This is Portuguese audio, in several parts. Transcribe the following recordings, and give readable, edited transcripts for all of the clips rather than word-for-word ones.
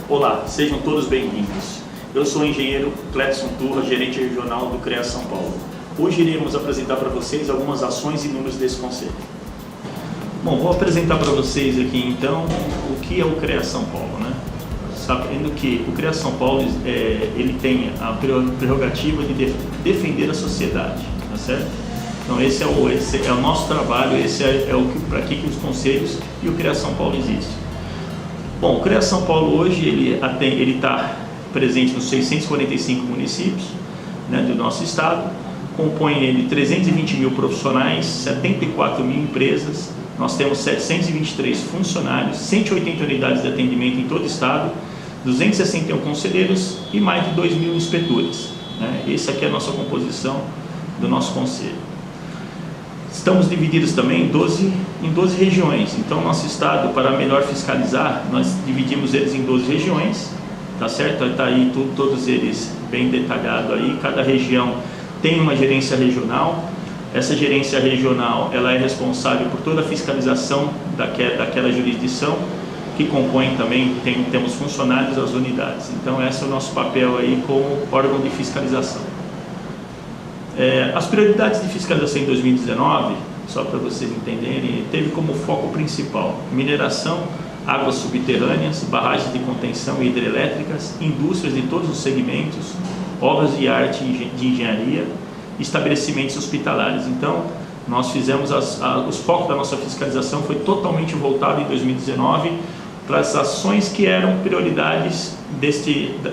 Olá, sejam todos bem-vindos. Eu sou o engenheiro Cledson Turra, gerente regional do CREA São Paulo. Hoje iremos apresentar para vocês algumas ações e números desse conselho. Bom, vou apresentar para vocês aqui então o que é o CREA São Paulo, né? Sabendo que o CREA São Paulo ele tem a prerrogativa de defender a sociedade, tá certo? Então esse é o nosso trabalho, esse é o para que os conselhos e o CREA São Paulo existem. Bom, o CREA São Paulo hoje ele está presente nos 645 municípios, né, do nosso estado, compõe ele 320 mil profissionais, 74 mil empresas, nós temos 723 funcionários, 180 unidades de atendimento em todo o estado, 261 conselheiros e mais de 2 mil inspetores, né? Essa aqui é a nossa composição do nosso conselho. Estamos divididos também em 12 regiões, então nosso estado, para melhor fiscalizar, nós dividimos eles em 12 regiões, tá certo? Está aí todos eles bem detalhado aí, cada região tem uma gerência regional. Essa gerência regional, ela é responsável por toda a fiscalização daquela jurisdição, que compõe também, temos funcionários das unidades. Então esse é o nosso papel aí como órgão de fiscalização. As prioridades de fiscalização em 2019, só para vocês entenderem, teve como foco principal mineração, águas subterrâneas, barragens de contenção e hidrelétricas, indústrias de todos os segmentos, obras de arte e de engenharia, estabelecimentos hospitalares. Então, nós fizemos os focos da nossa fiscalização foi totalmente voltado em 2019 para as ações que eram prioridades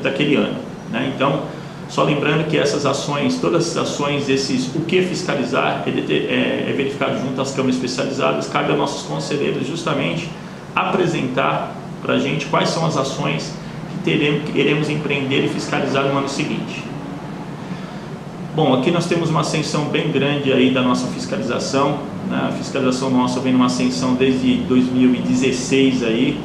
daquele ano, né? Então, só lembrando que essas ações, todas as ações, o que fiscalizar é verificado junto às câmaras especializadas. Cabe aos nossos conselheiros justamente apresentar para a gente quais são as ações que iremos empreender e fiscalizar no ano seguinte. Bom, aqui nós temos uma ascensão bem grande aí da nossa fiscalização, né? A fiscalização nossa vem numa ascensão desde 2016 aí,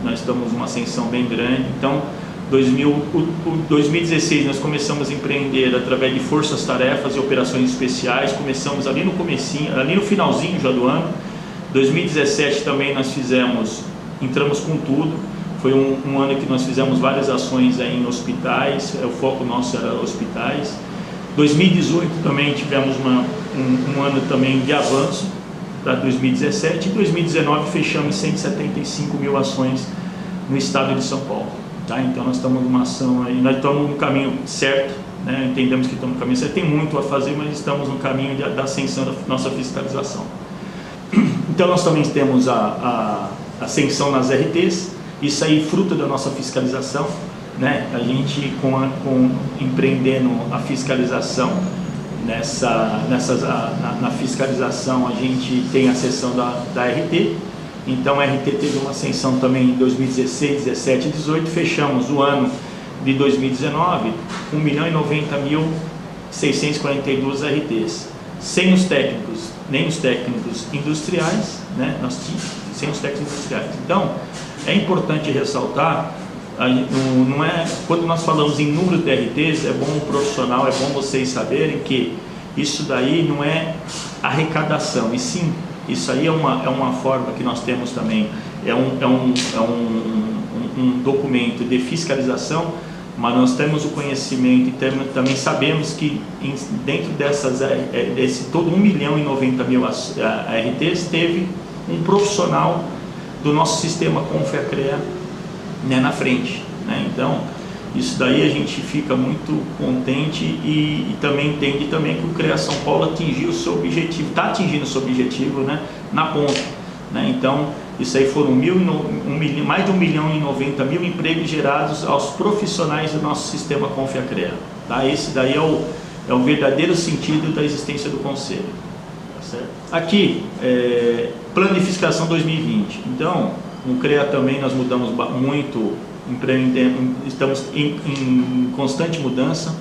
nós estamos numa ascensão bem grande. Então, 2016 nós começamos a empreender através de forças-tarefas e operações especiais, começamos ali no comecinho, ali no finalzinho já do ano. 2017 também nós entramos com tudo, foi um ano que nós fizemos várias ações aí em hospitais, o foco nosso era hospitais. 2018 também tivemos um ano também de avanço para 2017, e 2019 fechamos 175 mil ações no estado de São Paulo. Tá? Então nós estamos numa ação aí, nós estamos no caminho certo, né? Entendemos que estamos no caminho certo, tem muito a fazer, mas estamos no caminho da ascensão da nossa fiscalização. Então nós também temos a ascensão nas RTs, isso aí fruto da nossa fiscalização, né? A gente empreendendo a fiscalização na fiscalização a gente tem a seção da RT. Então a RT teve uma ascensão também em 2016, 17 e 18, fechamos o ano de 2019 com 1.090.642 RTs, sem os técnicos, nem os técnicos industriais, né? Sem os técnicos industriais. Então é importante ressaltar, não é, quando nós falamos em número de RTs, é bom o profissional, é bom vocês saberem que isso daí não é arrecadação, e sim, isso aí é uma forma que nós temos também, é um documento de fiscalização, mas nós temos o conhecimento e também sabemos que dentro desse todo 1.090.000 RTs teve um profissional do nosso sistema Confea-CREA, né, na frente, né? Então isso daí a gente fica muito contente e também entende também que o CREA São Paulo atingiu o seu objetivo, está atingindo o seu objetivo, né, na ponta, né? Então isso aí foram mais de 1.090.000 empregos gerados aos profissionais do nosso sistema Confea-CREA, tá? Esse daí é o verdadeiro sentido da existência do conselho, tá certo? Aqui, plano de fiscalização 2020. Então no CREA também nós mudamos muito, estamos em constante mudança,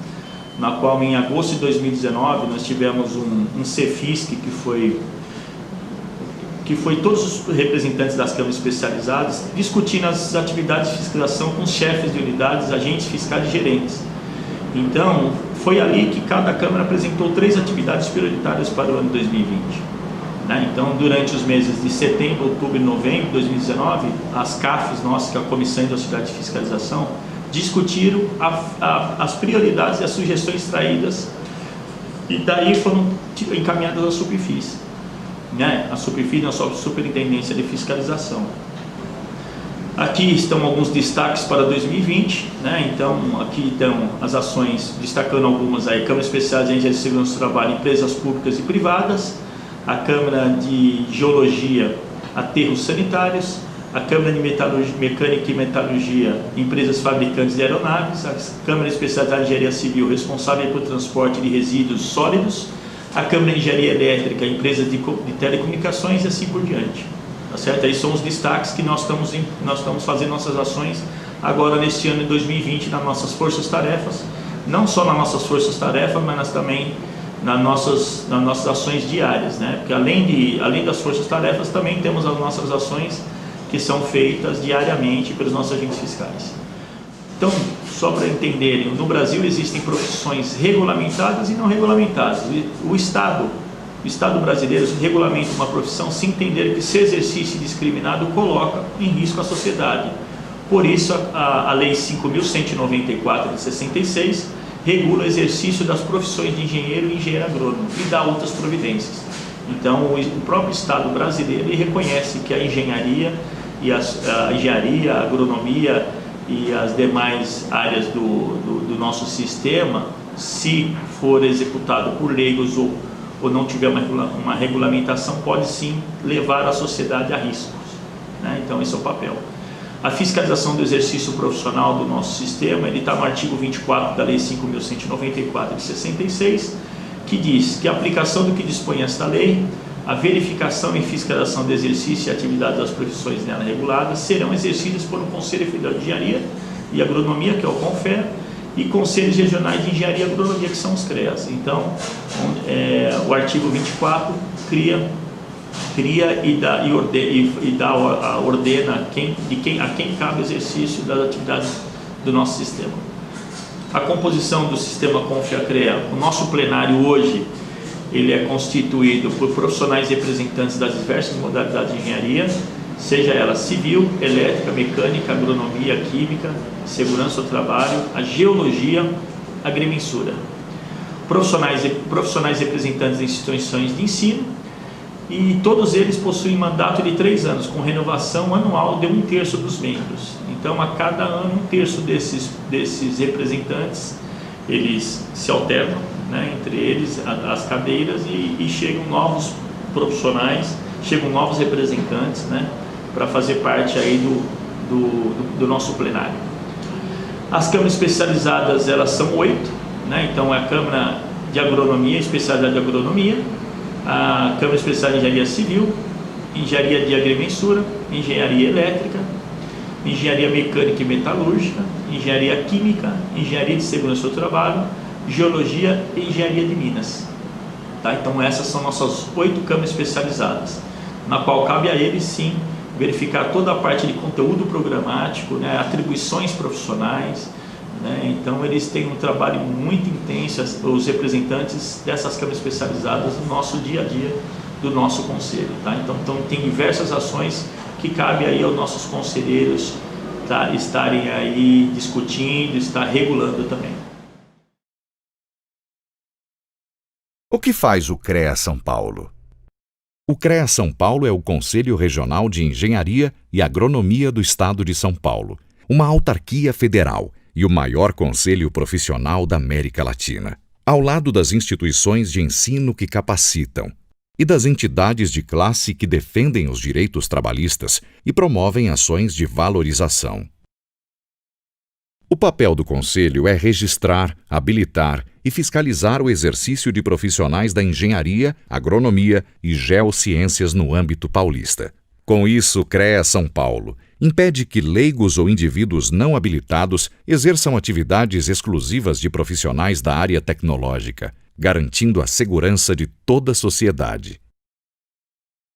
na qual em agosto de 2019 nós tivemos um CEFISC que foi todos os representantes das câmaras especializadas discutindo as atividades de fiscalização com os chefes de unidades, agentes fiscais e gerentes. Então foi ali que cada câmara apresentou 3 atividades prioritárias para o ano 2020. né? Então, durante os meses de setembro, outubro e novembro de 2019, as CAFs nossas, que é a Comissão de Auxiliar de Fiscalização, discutiram as prioridades e as sugestões traídas, e daí foram encaminhadas à Superfis, né? A Superfis, a Superintendência de Fiscalização. Aqui estão alguns destaques para 2020, né? Então aqui estão as ações, destacando algumas aí: Câmara Especializada em Engenharia de Segurança do Trabalho, empresas públicas e privadas, a Câmara de Geologia, aterros sanitários, a Câmara de Mecânica e Metalurgia, empresas fabricantes de aeronaves, a Câmara Especializada em Engenharia Civil, responsável por transporte de resíduos sólidos, a Câmara de Engenharia Elétrica, empresas de telecomunicações e assim por diante. Tá certo? Aí são os destaques que nós estamos fazendo nossas ações agora neste ano de 2020 nas nossas forças-tarefas, não só nas nossas forças-tarefas, mas também nas nossas ações diárias, né? Porque além das forças-tarefas, também temos as nossas ações que são feitas diariamente pelos nossos agentes fiscais. Então, só para entenderem, no Brasil existem profissões regulamentadas e não regulamentadas. O Estado brasileiro regulamenta uma profissão sem entender que seu exercício indiscriminado coloca em risco a sociedade. Por isso, a Lei 5.194 de 66 regula o exercício das profissões de engenheiro e engenheiro agrônomo e dá outras providências. Então, o próprio Estado brasileiro ele reconhece que a engenharia, a agronomia e as demais áreas do nosso sistema, se for executado por leigos ou não tiver uma regulamentação, pode sim levar a sociedade a riscos, né? Então esse é o papel. A fiscalização do exercício profissional do nosso sistema, ele está no artigo 24 da Lei 5.194 de 66, que diz que a aplicação do que dispõe esta lei, a verificação e fiscalização do exercício e atividade das profissões nela reguladas serão exercidas por um Conselho Federal de Engenharia e Agronomia, que é o CONFER, e Conselhos Regionais de Engenharia e Agronomia, que são os CREAS. Então, o artigo 24 ordena a quem cabe o exercício das atividades do nosso sistema. A composição do sistema CONFER-CREA, o nosso plenário hoje, ele é constituído por profissionais representantes das diversas modalidades de engenharia, seja ela civil, elétrica, mecânica, agronomia, química, segurança do trabalho, a geologia, agrimensura. Profissionais representantes de instituições de ensino, e todos eles possuem mandato de 3 anos, com renovação anual de 1/3 dos membros. Então, a cada ano, 1/3 desses representantes, eles se alternam, né, entre eles as cadeiras, e chegam novos profissionais, chegam novos representantes, né, para fazer parte aí do nosso plenário. As câmaras especializadas, elas são 8, né? Então a Câmara de Agronomia, especialidade de Agronomia, a Câmara Especializada de Engenharia Civil, Engenharia de Agrimensura, Engenharia Elétrica, Engenharia Mecânica e Metalúrgica, Engenharia Química, Engenharia de Segurança do Trabalho, Geologia e Engenharia de Minas. Tá? Então essas são nossas 8 câmaras especializadas, na qual cabe a eles sim verificar toda a parte de conteúdo programático, né, atribuições profissionais, né? Então eles têm um trabalho muito intenso, os representantes dessas câmaras especializadas, no nosso dia a dia do nosso conselho. Tá? Então tem diversas ações que cabe aí aos nossos conselheiros, tá, estarem aí discutindo, estar regulando também. O que faz o CREA São Paulo? O CREA São Paulo é o Conselho Regional de Engenharia e Agronomia do Estado de São Paulo, uma autarquia federal e o maior conselho profissional da América Latina, ao lado das instituições de ensino que capacitam e das entidades de classe que defendem os direitos trabalhistas e promovem ações de valorização. O papel do Conselho é registrar, habilitar e fiscalizar o exercício de profissionais da engenharia, agronomia e geociências no âmbito paulista. Com isso, o CREA São Paulo impede que leigos ou indivíduos não habilitados exerçam atividades exclusivas de profissionais da área tecnológica, garantindo a segurança de toda a sociedade.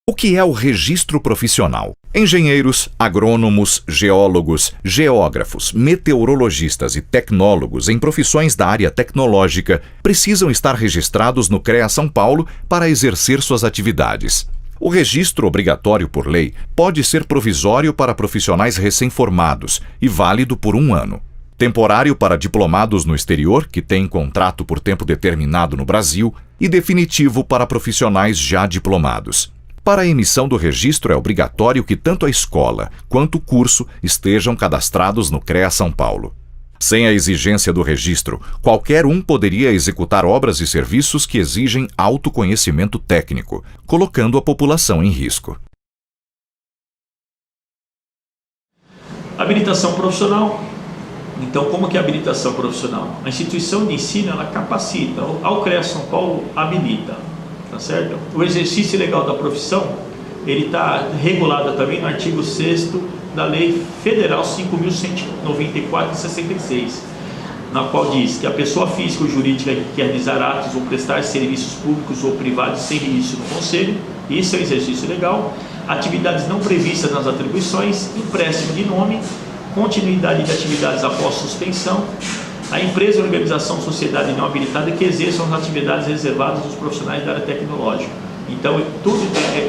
O que é o registro profissional? Engenheiros, agrônomos, geólogos, geógrafos, meteorologistas e tecnólogos em profissões da área tecnológica precisam estar registrados no CREA São Paulo para exercer suas atividades. O registro obrigatório por lei pode ser provisório para profissionais recém-formados e válido por 1 ano. Temporário para diplomados no exterior, que têm contrato por tempo determinado no Brasil, e definitivo para profissionais já diplomados. Para a emissão do registro é obrigatório que tanto a escola quanto o curso estejam cadastrados no CREA São Paulo. Sem a exigência do registro, qualquer um poderia executar obras e serviços que exigem alto conhecimento técnico, colocando a população em risco. Habilitação profissional. Então, como que é a habilitação profissional? A instituição de ensino, ela capacita, ao CREA São Paulo habilita, tá certo? O exercício legal da profissão, ele está regulado também no artigo 6º da Lei Federal 5.194 de 66, na qual diz que a pessoa física ou jurídica que quer realizar atos ou prestar serviços públicos ou privados sem registro no Conselho, isso é um exercício legal, atividades não previstas nas atribuições, empréstimo de nome, continuidade de atividades após suspensão, a empresa, organização, sociedade não habilitada que exerçam as atividades reservadas aos profissionais da área tecnológica. Então,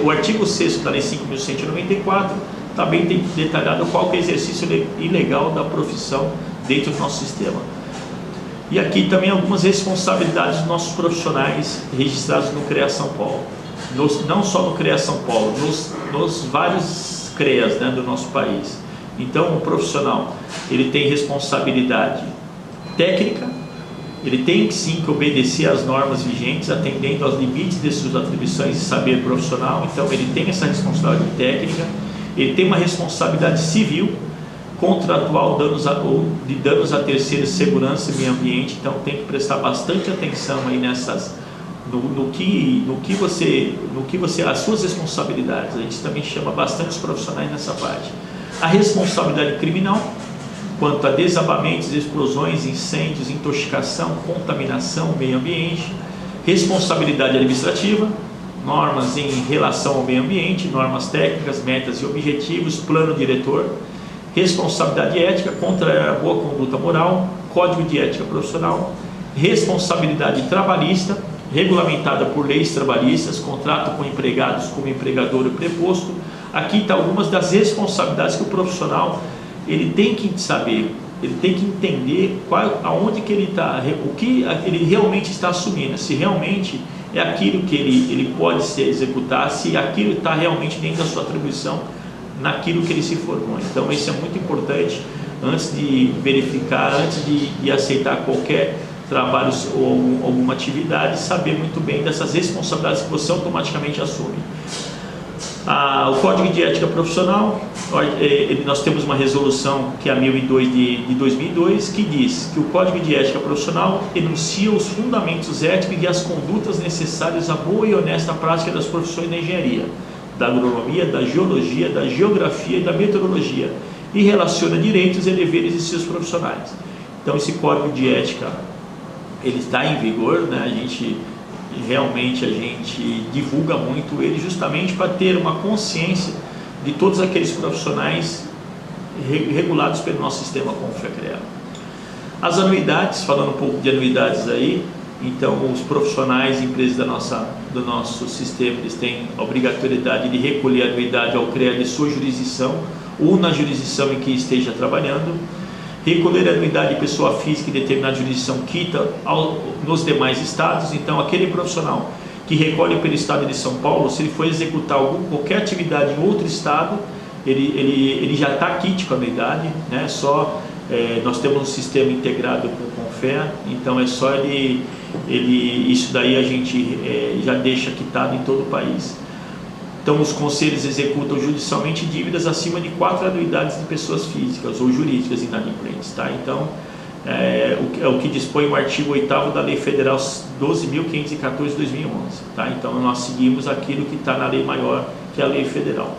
o artigo 6º da Lei 5.194 também tem detalhado qual que é o exercício ilegal da profissão dentro do nosso sistema. E aqui também algumas responsabilidades dos nossos profissionais registrados no CREA São Paulo. Não só no CREA São Paulo, nos vários CREAs, né, do nosso país. Então, o profissional, ele tem responsabilidade técnica, ele tem sim que obedecer às normas vigentes, atendendo aos limites de suas atribuições de saber profissional. Então, ele tem essa responsabilidade técnica, ele tem uma responsabilidade civil, contratual, de danos a terceiros, segurança e meio ambiente. Então, tem que prestar bastante atenção aí as suas responsabilidades. A gente também chama bastante os profissionais nessa parte. A responsabilidade criminal, quanto a desabamentos, explosões, incêndios, intoxicação, contaminação, meio ambiente. Responsabilidade administrativa, normas em relação ao meio ambiente, normas técnicas, metas e objetivos, plano diretor. Responsabilidade ética, contra a boa conduta moral, código de ética profissional. Responsabilidade trabalhista, regulamentada por leis trabalhistas, contrato com empregados como empregador e preposto. Aqui está algumas das responsabilidades que o profissional ele tem que saber, ele tem que entender aonde que ele está, o que ele realmente está assumindo, se realmente é aquilo que ele pode se executar, se aquilo está realmente dentro da sua atribuição, naquilo que ele se formou. Então isso é muito importante antes de verificar, antes de aceitar qualquer trabalho ou alguma atividade, saber muito bem dessas responsabilidades que você automaticamente assume. O Código de Ética Profissional, nós temos uma resolução que é a 1002 de 2002, que diz que o Código de Ética Profissional enuncia os fundamentos éticos e as condutas necessárias à boa e honesta prática das profissões da engenharia, da agronomia, da geologia, da geografia e da meteorologia, e relaciona direitos e deveres de seus profissionais. Então esse Código de Ética, ele está em vigor, né? A gente divulga muito ele justamente para ter uma consciência de todos aqueles profissionais regulados pelo nosso sistema como foi criado. As anuidades, falando um pouco de anuidades aí, então os profissionais e empresas do nosso sistema, eles têm a obrigatoriedade de recolher a anuidade ao CREA de sua jurisdição ou na jurisdição em que esteja trabalhando. Recolher a anuidade de pessoa física em determinada jurisdição quita nos demais estados. Então, aquele profissional que recolhe pelo estado de São Paulo, se ele for executar qualquer atividade em outro estado, ele já está quite com a anuidade, né? Nós temos um sistema integrado com o Confea, então é só isso daí a gente já deixa quitado em todo o país. Então, os conselhos executam judicialmente dívidas acima de 4 anuidades de pessoas físicas ou jurídicas inadimplentes, tá? Então, é o que dispõe o artigo 8º da Lei Federal 12.514 de 2011, tá? Então, nós seguimos aquilo que está na lei maior, que é a Lei Federal.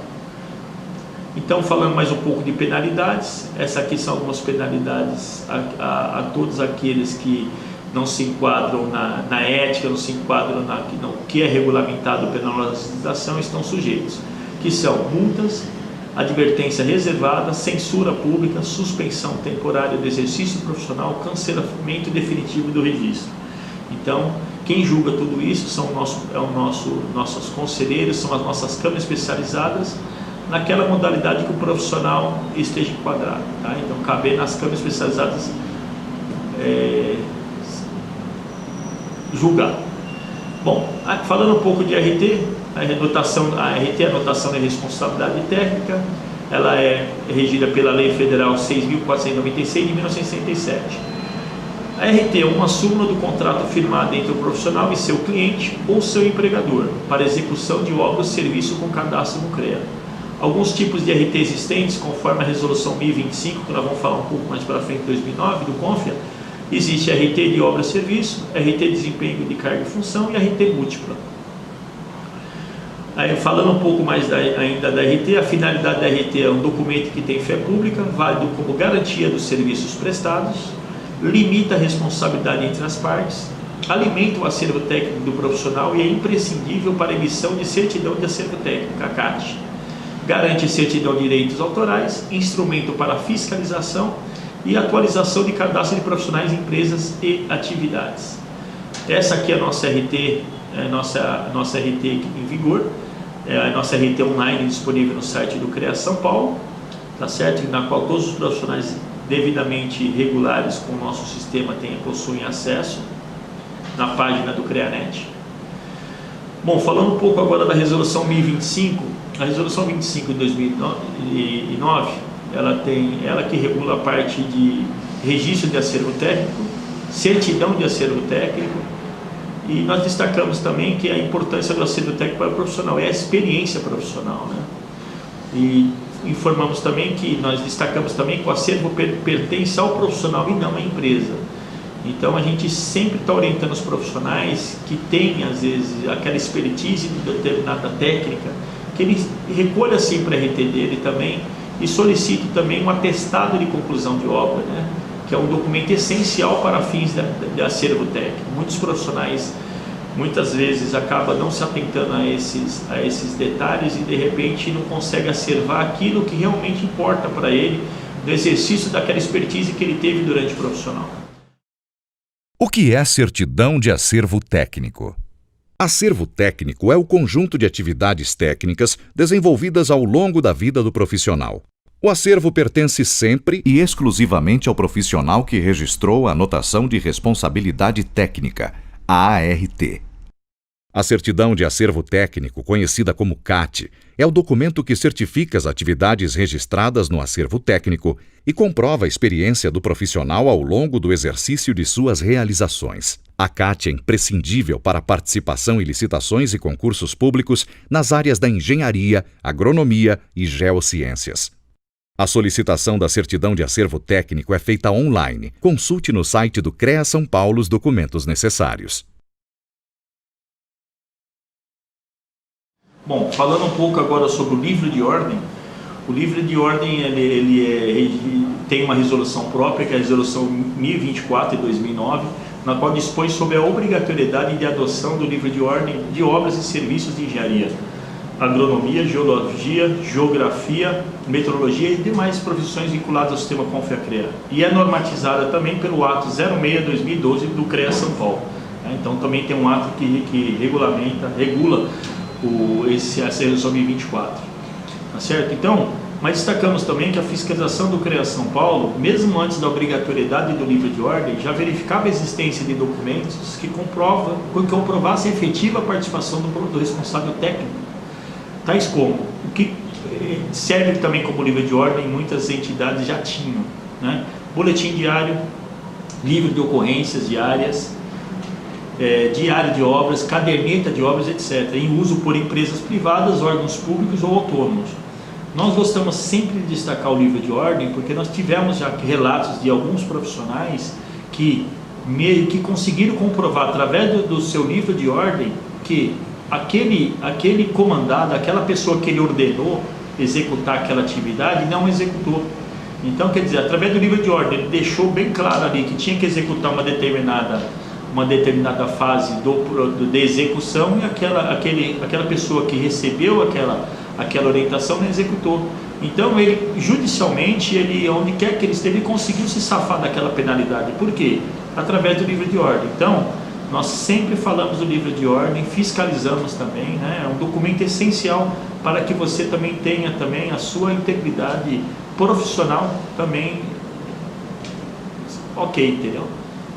Então, falando mais um pouco de penalidades, essas aqui são algumas penalidades a todos aqueles que não se enquadram na ética, não se enquadram no que é regulamentado pela legislação, estão sujeitos, que são multas, advertência reservada, censura pública, suspensão temporária do exercício profissional, cancelamento definitivo do registro. Então, Quem julga tudo isso são nossos conselheiros, são as nossas câmaras especializadas naquela modalidade que o profissional esteja enquadrado. Tá? Então, cabe nas câmaras especializadas julgar. Bom, falando um pouco de RT, a RT é a anotação de responsabilidade técnica, ela é regida pela Lei Federal 6.496 de 1967. A RT é uma súmula do contrato firmado entre o profissional e seu cliente ou seu empregador para execução de obra ou serviço com cadastro no CREA. Alguns tipos de RT existentes, conforme a resolução 1025, que nós vamos falar um pouco mais para frente, 2009, do CONFIA, existe RT de obra e serviço, RT de desempenho de carga e função e RT múltipla. Aí, falando um pouco mais ainda da RT, a finalidade da RT é um documento que tem fé pública, válido como garantia dos serviços prestados, limita a responsabilidade entre as partes, alimenta o acervo técnico do profissional e é imprescindível para a emissão de certidão de acervo técnico, a CAT. Garante certidão de direitos autorais, instrumento para fiscalização e atualização de cadastro de profissionais, empresas e atividades. Essa aqui é a nossa RT, nossa RT em vigor, é a nossa RT online disponível no site do CREA São Paulo, tá certo? Na qual todos os profissionais devidamente regulares com o nosso sistema possuem acesso na página do CREANet. Bom, falando um pouco agora da resolução 1025, a resolução 25 de 2009, ela que regula a parte de registro de acervo técnico, certidão de acervo técnico, e nós destacamos também que a importância do acervo técnico para o profissional é a experiência profissional, né? E informamos também que nós destacamos também que o acervo pertence ao profissional e não à empresa. Então a gente sempre está orientando os profissionais que têm às vezes aquela expertise de determinada técnica, que ele recolha sempre a RT dele também e solicite também um atestado de conclusão de obra, né? Que é um documento essencial para fins de acervo técnico. Muitos profissionais muitas vezes acabam não se atentando a esses detalhes e de repente não consegue acervar aquilo que realmente importa para ele no exercício daquela expertise que ele teve durante o profissional. O que é certidão de acervo técnico? Acervo técnico é o conjunto de atividades técnicas desenvolvidas ao longo da vida do profissional. O acervo pertence sempre e exclusivamente ao profissional que registrou a anotação de responsabilidade técnica, a ART. A certidão de acervo técnico, conhecida como CAT, é o documento que certifica as atividades registradas no acervo técnico e comprova a experiência do profissional ao longo do exercício de suas realizações. A CAT é imprescindível para a participação em licitações e concursos públicos nas áreas da engenharia, agronomia e geociências. A solicitação da certidão de acervo técnico é feita online. Consulte no site do CREA São Paulo os documentos necessários. Bom, falando um pouco agora sobre o livro de ordem, o livro de ordem tem uma resolução própria, que é a resolução 1024 de 2009, na qual dispõe sobre a obrigatoriedade de adoção do livro de ordem de obras e serviços de engenharia, agronomia, geologia, geografia, meteorologia e demais profissões vinculadas ao sistema CONFIA-CREA. E é normatizada também pelo ato 06/2012 do CREA São Paulo. Então também tem um ato que regula essa resolução 2024. Tá certo? Então, mas destacamos também que a fiscalização do CREA São Paulo, mesmo antes da obrigatoriedade do livro de ordem, já verificava a existência de documentos que comprovassem a efetiva participação do responsável técnico, tais como o que serve também como livro de ordem, muitas entidades já tinham, né? Boletim diário, livro de ocorrências diárias, diário de obras, caderneta de obras, etc., em uso por empresas privadas, órgãos públicos ou autônomos. Nós gostamos sempre de destacar o livro de ordem porque nós tivemos já relatos de alguns profissionais que conseguiram comprovar através do seu livro de ordem que aquele comandado, aquela pessoa que ele ordenou executar aquela atividade não executou. Então, quer dizer, através do livro de ordem ele deixou bem claro ali que tinha que executar uma determinada fase de execução e aquela pessoa que recebeu aquela orientação não executou. Então ele judicialmente, onde quer que ele esteve, ele conseguiu se safar daquela penalidade. Por quê? Através do livro de ordem. Então Nós sempre falamos do livro de ordem, fiscalizamos também, né? É um documento essencial para que você também tenha também a sua integridade profissional também ok, entendeu?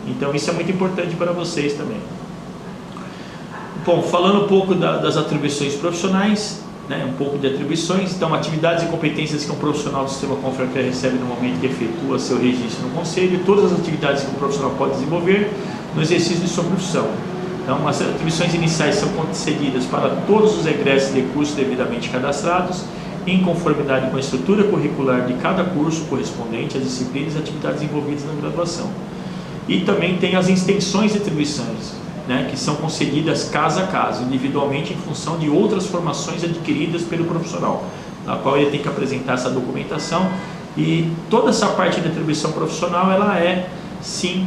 Então isso é muito importante para vocês também. Bom, falando um pouco das atribuições profissionais, né, um pouco de atribuições, então atividades e competências que um profissional do sistema Confia-CREA recebe no momento que efetua seu registro no Conselho, todas as atividades que um profissional pode desenvolver no exercício de sua profissão. Então, as atribuições iniciais são concedidas para todos os egressos de cursos devidamente cadastrados, em conformidade com a estrutura curricular de cada curso correspondente às disciplinas e atividades envolvidas na graduação. E também tem as extensões de atribuições, né, que são concedidas caso a caso, individualmente em função de outras formações adquiridas pelo profissional, na qual ele tem que apresentar essa documentação, e toda essa parte de atribuição profissional, ela é, sim,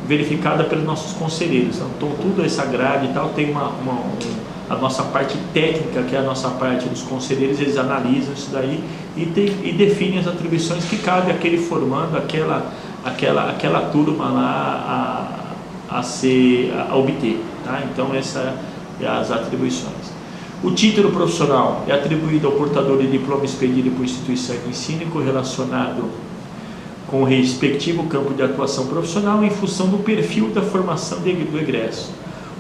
verificada pelos nossos conselheiros. Então, tudo essa grade e tal, tem a nossa parte técnica, que é a nossa parte dos conselheiros, eles analisam isso daí e definem as atribuições que cabe àquele formando, aquela turma lá a obter, tá? Então essa é as atribuições. O título profissional é atribuído ao portador de diploma expedido por instituição de ensino correlacionado com o respectivo campo de atuação profissional em função do perfil da formação do egresso.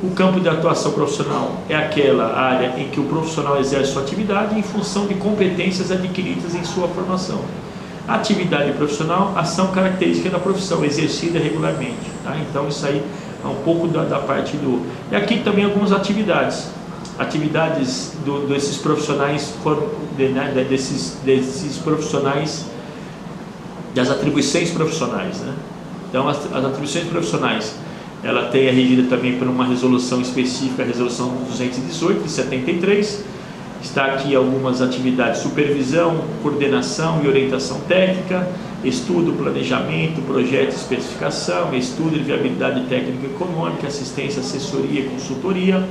O campo de atuação profissional é aquela área em que o profissional exerce sua atividade em função de competências adquiridas em sua formação. Atividade profissional, ação característica da profissão, exercida regularmente. Tá? Então isso aí é um pouco da parte do... E aqui também algumas atividades desses profissionais, desses profissionais, das atribuições profissionais, né? Então as atribuições profissionais, ela é regida também por uma resolução específica, a resolução 218 de 73. Está aqui algumas atividades: supervisão, coordenação e orientação técnica, estudo, planejamento, projeto e especificação, estudo de viabilidade técnica e econômica, assistência, assessoria e consultoria,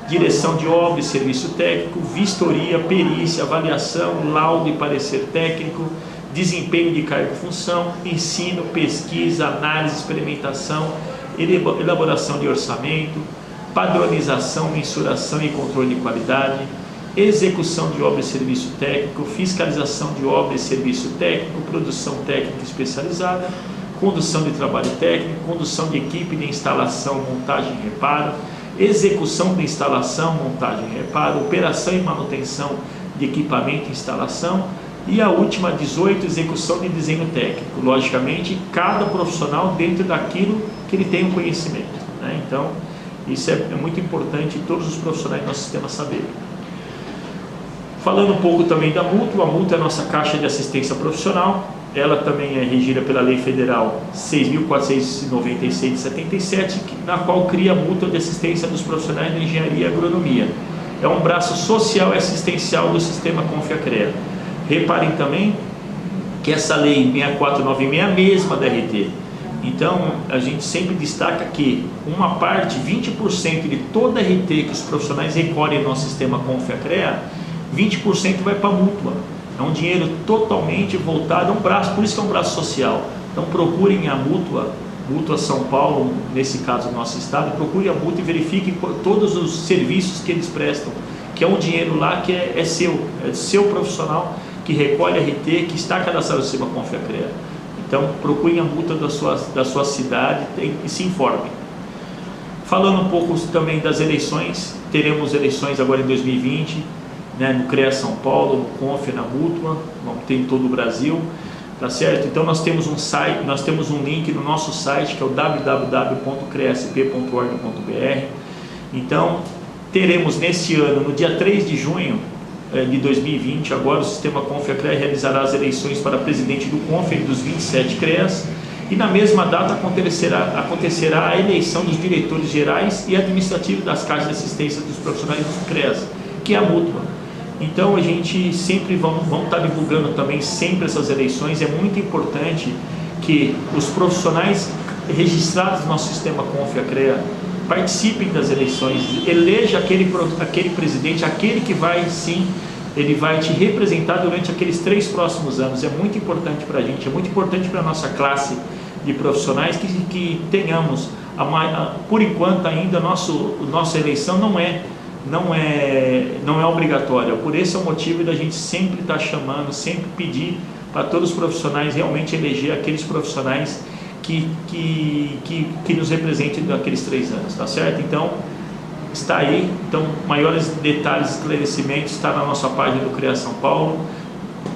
direção de obra e serviço técnico, vistoria, perícia, avaliação, laudo e parecer técnico, desempenho de cargo e função, ensino, pesquisa, análise, experimentação, elaboração de orçamento, padronização, mensuração e controle de qualidade, execução de obra e serviço técnico, fiscalização de obra e serviço técnico, produção técnica especializada, condução de trabalho técnico, condução de equipe de instalação, montagem e reparo, execução de instalação, montagem e reparo, operação e manutenção de equipamento e instalação, e a última, 18, execução de desenho técnico. Logicamente, cada profissional dentro daquilo que ele tem um conhecimento, né? Então, isso é muito importante todos os profissionais do nosso sistema saberem. Falando um pouco também da mútua, a mútua é a nossa caixa de assistência profissional. Ela também é regida pela Lei Federal 6.496 de 77, na qual cria a mútua de assistência dos profissionais de engenharia e agronomia. É um braço social e assistencial do sistema Confia-CREA. Reparem também que essa lei 6496 é a mesma da RT. Então, a gente sempre destaca que uma parte, 20% de toda a RT que os profissionais recolhem no nosso sistema Confia-CREA, 20% vai para a mútua. É um dinheiro totalmente voltado a um braço, por isso que é um braço social. Então procurem a mútua São Paulo, nesse caso do nosso estado, procurem a mútua e verifiquem todos os serviços que eles prestam, que é um dinheiro lá que é seu profissional, que recolhe a RT, que está cadastrado no sistema Confia-CREA. Então procurem a mútua da sua cidade e se informem. Falando um pouco também das eleições, teremos eleições agora em 2020, né, no CREA São Paulo, no Confia, na mútua, vamos ter em todo o Brasil, tá certo? Então nós temos um site, nós temos um link no nosso site, que é o www.creasp.org.br. Então teremos nesse ano, no dia 3 de junho de 2020, agora o sistema Confia-CREA realizará as eleições para presidente do Confia e dos 27 CREAs, e na mesma data acontecerá a eleição dos diretores gerais e administrativos das caixas de assistência dos profissionais dos CREAs, que é a mútua. Então a gente sempre vamos estar divulgando também sempre essas eleições. É muito importante que os profissionais registrados no nosso sistema Confia-CREA participem das eleições, eleja aquele presidente, aquele que vai sim, ele vai te representar durante aqueles 3 próximos anos. É muito importante para a gente, é muito importante para a nossa classe de profissionais que tenhamos Por enquanto ainda nossa eleição não é obrigatória. Por esse é o motivo da gente sempre estar chamando, sempre pedir para todos os profissionais realmente eleger aqueles profissionais que nos representem daqueles 3 anos, tá certo? Então, está aí. Então, maiores detalhes, esclarecimentos, está na nossa página do CREA São Paulo.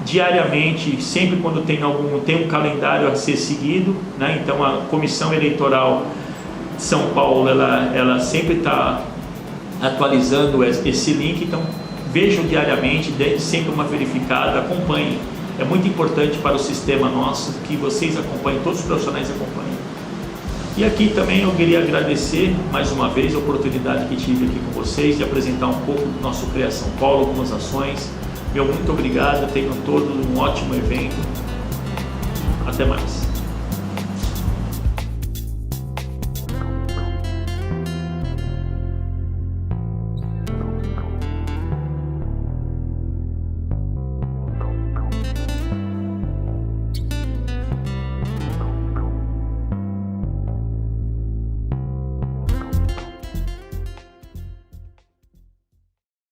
Diariamente, sempre quando tem um calendário a ser seguido, né? Então, a Comissão Eleitoral de São Paulo, ela sempre está atualizando esse link. Então, vejam diariamente, dê sempre uma verificada, acompanhem. É muito importante para o sistema nosso que vocês acompanhem, todos os profissionais acompanhem. E aqui também eu queria agradecer mais uma vez a oportunidade que tive aqui com vocês de apresentar um pouco do nosso CREA São Paulo, algumas ações. Meu muito obrigado, tenham todos um ótimo evento. Até mais.